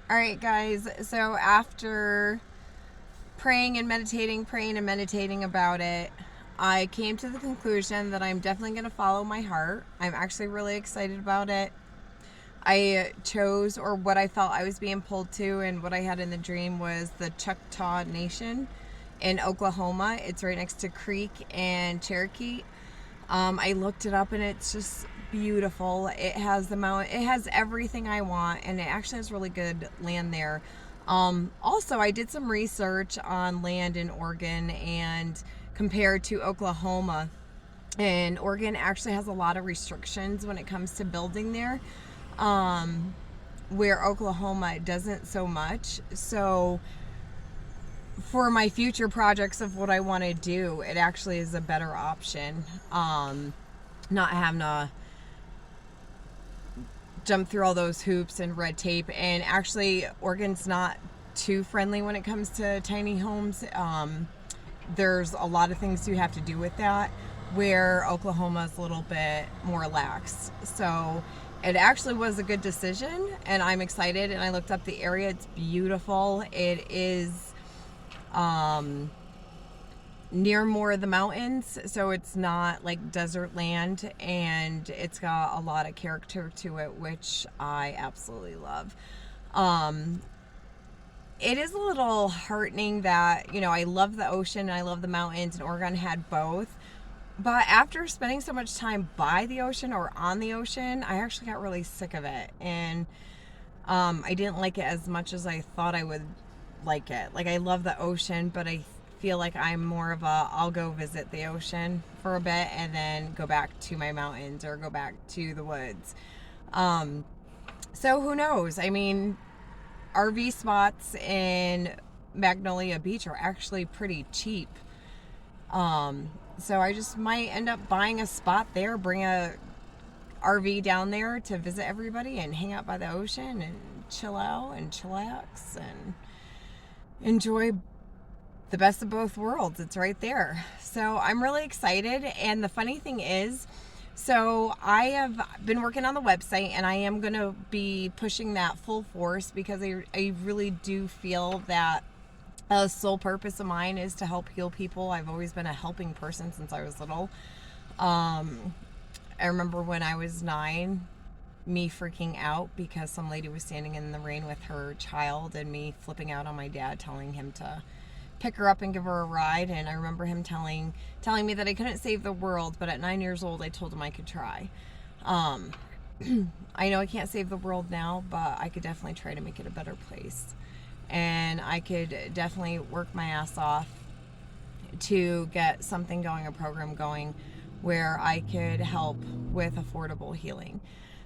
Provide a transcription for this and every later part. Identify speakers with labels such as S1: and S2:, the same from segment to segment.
S1: All right, guys. So after praying and meditating about it, I came to the conclusion that I'm definitely going to follow my heart. I'm actually really excited about it. I chose, or what I felt I was being pulled to, and what I had in the dream was the Choctaw Nation in Oklahoma. It's right next to Creek and Cherokee. I looked it up and it's just beautiful. It has the mountain, it has everything I want, and it actually has really good land there. Also, I did some research on land in Oregon and compared to Oklahoma. And Oregon actually has a lot of restrictions when it comes to building there, where Oklahoma doesn't so much. So, for my future projects of what I want to do, it actually is a better option. Not having to jump through all those hoops and red tape. And actually, Oregon's not too friendly when it comes to tiny homes. There's a lot of things you have to do with that, where Oklahoma is a little bit more lax. So it actually was a good decision, and I'm excited. And I looked up the area. It's beautiful. It is near more of the mountains, so it's not like desert land, and it's got a lot of character to it, which I absolutely love. It is a little heartening that, I love the ocean and I love the mountains, and Oregon had both. But after spending so much time by the ocean or on the ocean, I actually got really sick of it. And I didn't like it as much as I thought I would like it. Like, I love the ocean, but I feel like I'm more of I'll go visit the ocean for a bit and then go back to my mountains or go back to the woods. So who knows? I mean, RV spots in Magnolia Beach are actually pretty cheap. So I just might end up buying a spot there, bring a RV down there to visit everybody and hang out by the ocean and chill out and chillax and enjoy the best of both worlds. It's right there. So I'm really excited. And the funny thing is, so I have been working on the website, and I am going to be pushing that full force because I really do feel that a sole purpose of mine is to help heal people. I've always been a helping person since I was little. I remember when I was 9, me freaking out because some lady was standing in the rain with her child, and me flipping out on my dad, telling him to pick her up and give her a ride. And I remember him telling me that I couldn't save the world, but at 9 years old I told him I could try. I know I can't save the world now, but I could definitely try to make it a better place. And I could definitely work my ass off to get something going, a program going, where I could help with affordable healing.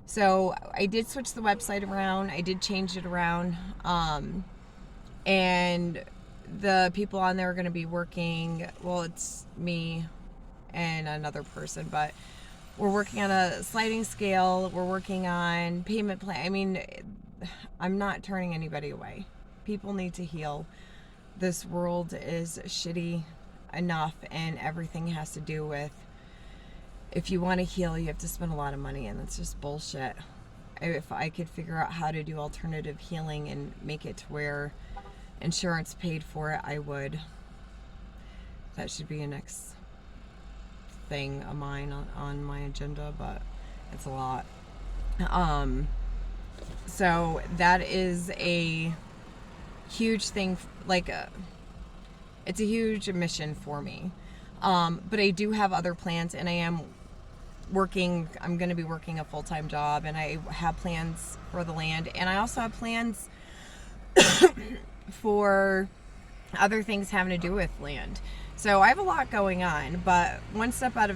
S1: So I did switch the website around. I did change it around. And the people on there are going to be working, well, it's me and another person, but we're working on a sliding scale. We're working on payment plan. I mean, I'm not turning anybody away. People need to heal. This world is shitty enough, and everything has to do with, if you want to heal, you have to spend a lot of money, and that's just bullshit. If I could figure out how to do alternative healing and make it to where insurance paid for it, I would. That should be a next thing of mine on my agenda, but it's a lot. So that is a huge thing, it's a huge mission for me. But I do have other plans, and I'm going to be working a full-time job, and I have plans for the land, and I also have plans for other things having to do with land. So I have a lot going on, but one step at a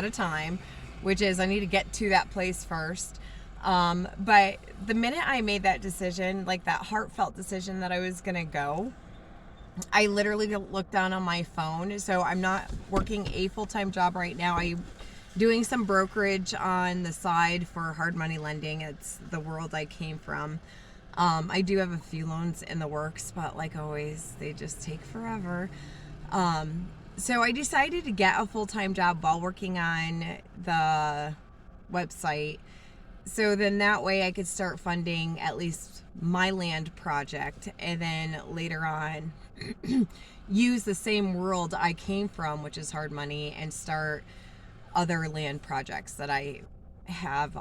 S1: time, which is I need to get to that place first. But the minute I made that decision, like that heartfelt decision that I was going to go, I literally looked down on my phone. So I'm not working a full-time job right now. I'm doing some brokerage on the side for hard money lending. It's the world I came from. I do have a few loans in the works, but like always, they just take forever. So I decided to get a full-time job while working on the website So then that way I could start funding at least my land project, and then later on use the same world I came from, which is hard money, and start other land projects that I have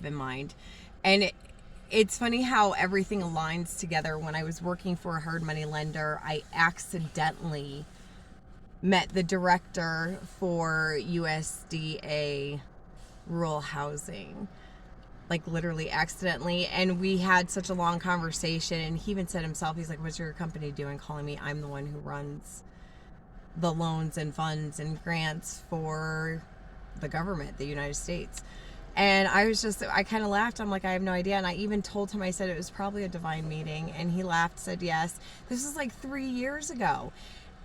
S1: in mind. And it's funny how everything aligns together. When I was working for a hard money lender, I accidentally met the director for USDA rural housing, like literally accidentally, and we had such a long conversation, and he even said himself, he's like, what's your company doing calling me? I'm the one who runs the loans and funds and grants for the government, the United States. And I kind of laughed. I'm like, I have no idea. And I even told him, I said it was probably a divine meeting, and he laughed, said yes. This was like 3 years ago.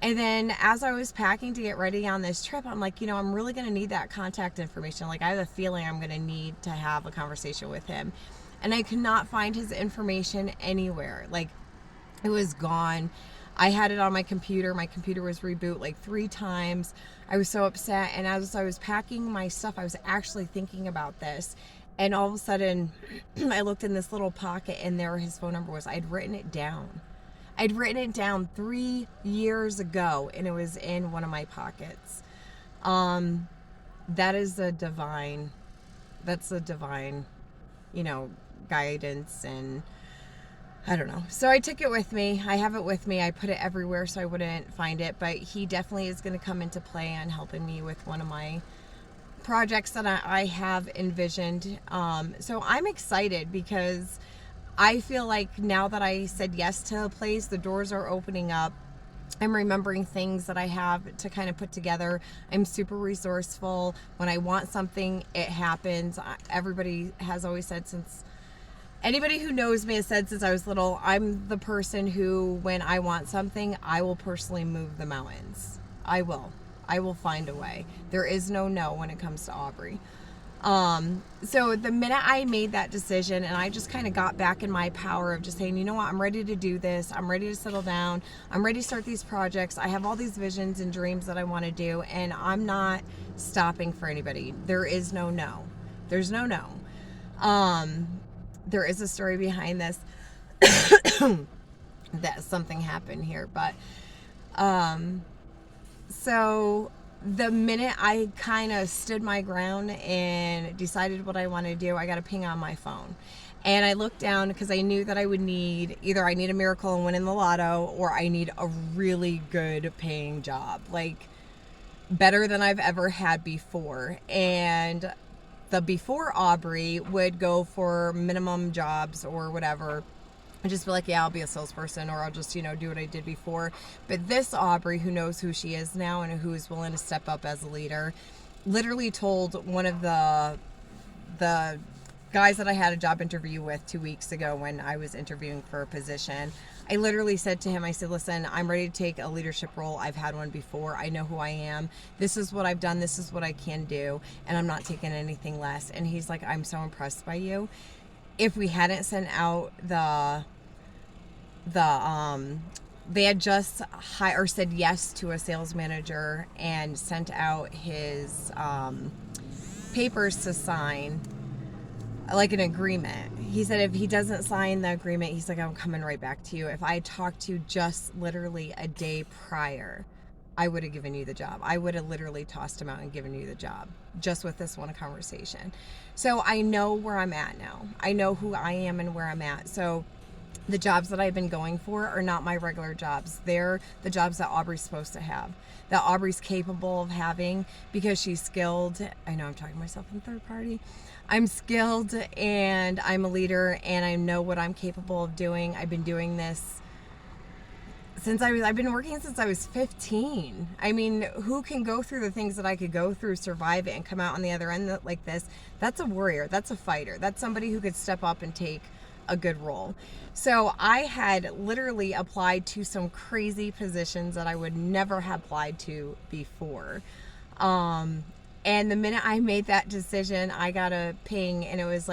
S1: And then as I was packing to get ready on this trip, I'm like, I'm really going to need that contact information. Like, I have a feeling I'm going to need to have a conversation with him. And I could not find his information anywhere. Like, it was gone. I had it on my computer. My computer was reboot like 3 times. I was so upset. And as I was packing my stuff, I was actually thinking about this. And all of a sudden, I looked in this little pocket, and there his phone number was. I'd written it down. I'd written it down 3 years ago, and it was in one of my pockets. That's a divine, guidance, and I don't know. So I took it with me. I have it with me. I put it everywhere so I wouldn't find it, but he definitely is going to come into play on helping me with one of my projects that I have envisioned. So I'm excited because I feel like now that I said yes to a place, the doors are opening up. I'm remembering things that I have to kind of put together. I'm super resourceful. When I want something, it happens. Everybody has always said, anybody who knows me has said since I was little, I'm the person who, when I want something, I will personally move the mountains. I will find a way. There is no when it comes to Aubrey. So the minute I made that decision, and I just kind of got back in my power of just saying, you know what, I'm ready to do this. I'm ready to settle down. I'm ready to start these projects. I have all these visions and dreams that I want to do, and I'm not stopping for anybody. There is no. There's no. There is a story behind this that something happened here, but, so the minute I kind of stood my ground and decided what I wanted to do, I got a ping on my phone. And I looked down because I knew that I would need, either I need a miracle and win in the lotto, or I need a really good paying job, like better than I've ever had before. And the before Aubrey would go for minimum jobs or whatever, and just be like, yeah, I'll be a salesperson, or I'll just, do what I did before. But this Aubrey, who knows who she is now and who is willing to step up as a leader, literally told one of the guys that I had a job interview with 2 weeks ago when I was interviewing for a position, I literally said to him, I said, listen, I'm ready to take a leadership role. I've had one before. I know who I am. This is what I've done. This is what I can do. And I'm not taking anything less. And he's like, I'm so impressed by you. If we hadn't sent out they had just said yes to a sales manager and sent out his papers to sign, like an agreement. He said if he doesn't sign the agreement, he's like, I'm coming right back to you. If I talked to you just literally a day prior, I would have given you the job. I would have literally tossed him out and given you the job just with this one conversation. So I know where I'm at now. I know who I am and where I'm at. So the jobs that I've been going for are not my regular jobs. They're the jobs that Aubrey's supposed to have, that Aubrey's capable of having, because she's skilled. I know I'm talking to myself in third party. I'm skilled and I'm a leader and I know what I'm capable of doing. I've been doing this I've been working since I was 15. I mean, who can go through the things that I could go through, survive it, and come out on the other end like this? That's a warrior. That's a fighter. That's somebody who could step up and take a good role. So I had literally applied to some crazy positions that I would never have applied to before. And the minute I made that decision, I got a ping, and it was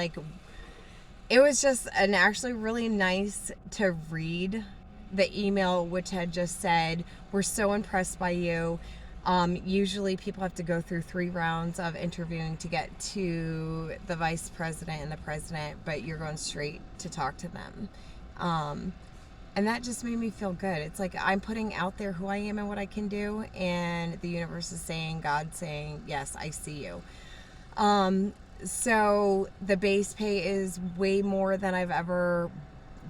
S1: just actually really nice to read the email, which had just said, we're so impressed by you. Usually people have to go through 3 rounds of interviewing to get to the vice president and the president, but you're going straight to talk to them. And that just made me feel good. It's like I'm putting out there who I am and what I can do, and the universe is saying, God's saying, yes, I see you. So the base pay is way more than I've ever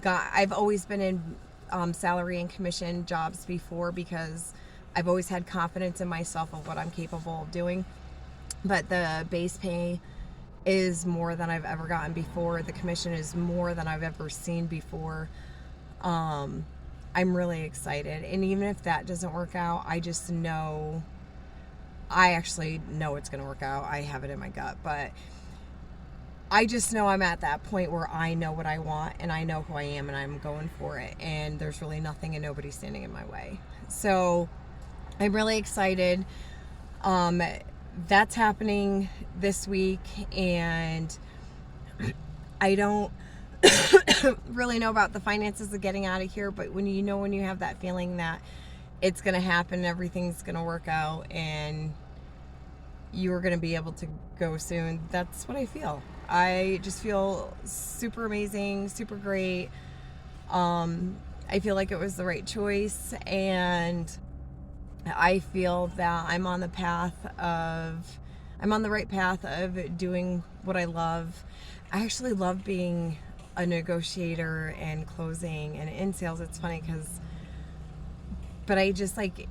S1: got. I've always been in salary and commission jobs before because I've always had confidence in myself of what I'm capable of doing. But the base pay is more than I've ever gotten before. The commission is more than I've ever seen before. I'm really excited. And even if that doesn't work out, I just know, I actually know it's going to work out. I have it in my gut. But I just know I'm at that point where I know what I want and I know who I am and I'm going for it. And there's really nothing and nobody standing in my way. So I'm really excited. That's happening this week, and I don't really know about the finances of getting out of here, but when you have that feeling that it's going to happen, everything's going to work out, and you're going to be able to go soon, that's what I feel. I just feel super amazing, super great. I feel like it was the right choice, and I feel that I'm on the right path of doing what I love. I actually love being a negotiator and closing and in sales. It's funny but I just like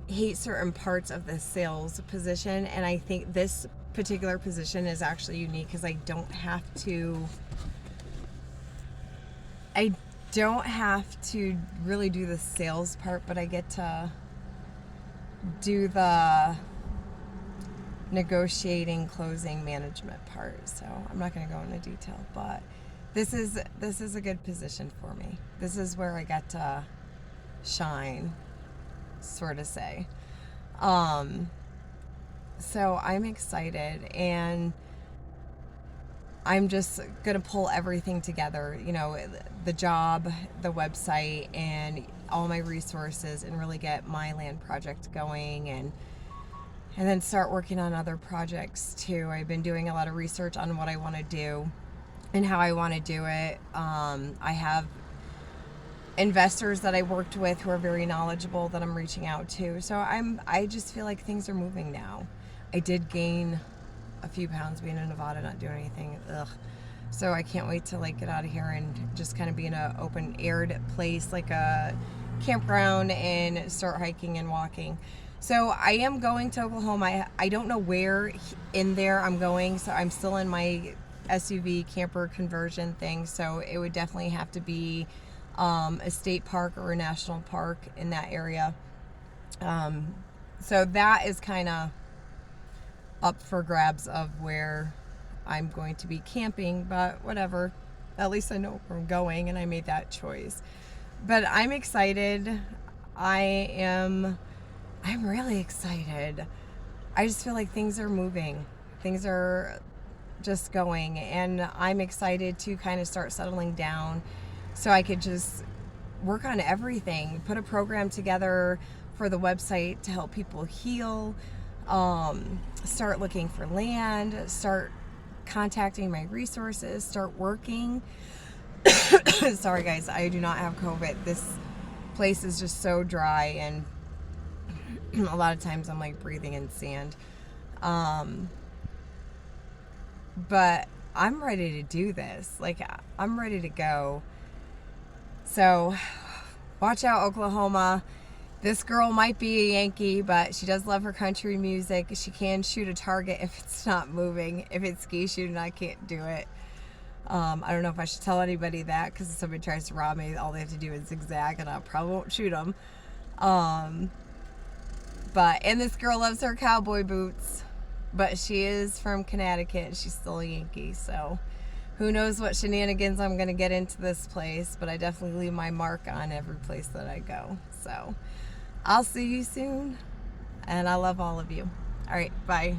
S1: hate certain parts of the sales position, and I think this particular position is actually unique because I don't have to really do the sales part, but I get to do the negotiating, closing, management part. So I'm not going to go into detail, but this is a good position for me. This is where I get to shine, sort of say. So I'm excited, and I'm just going to pull everything together, the job, the website, and all my resources, and really get my land project going, and then start working on other projects too. I've been doing a lot of research on what I want to do and how I want to do it. I have investors that I worked with who are very knowledgeable that I'm reaching out to. So I just feel like things are moving now. I did gain a few pounds being in Nevada, not doing anything. Ugh. So I can't wait to get out of here and just kind of be in an open aired place, like a campground, and start hiking and walking. So I am going to Oklahoma. I don't know where in there I'm going. So I'm still in my SUV camper conversion thing. So it would definitely have to be a state park or a national park in that area. So that is kind of up for grabs of where I'm going to be camping, but whatever. At least I know where I'm going, and I made that choice. But I'm excited. I'm really excited. I just feel like things are moving. Things are just going, and I'm excited to kind of start settling down so I could just work on everything, put a program together for the website to help people heal, start looking for land, start contacting my resources, start working. Sorry guys, I do not have COVID. This place is just so dry, and a lot of times I'm breathing in sand. But I'm ready to do this. I'm ready to go. So watch out, Oklahoma. This girl might be a Yankee, but she does love her country music. She can shoot a target if it's not moving. If it's ski shooting, I can't do it. I don't know if I should tell anybody that, because if somebody tries to rob me, all they have to do is zigzag, and I probably won't shoot them. And this girl loves her cowboy boots, but she is from Connecticut, and she's still a Yankee, so who knows what shenanigans I'm going to get into this place, but I definitely leave my mark on every place that I go. So I'll see you soon, and I love all of you. All right, bye.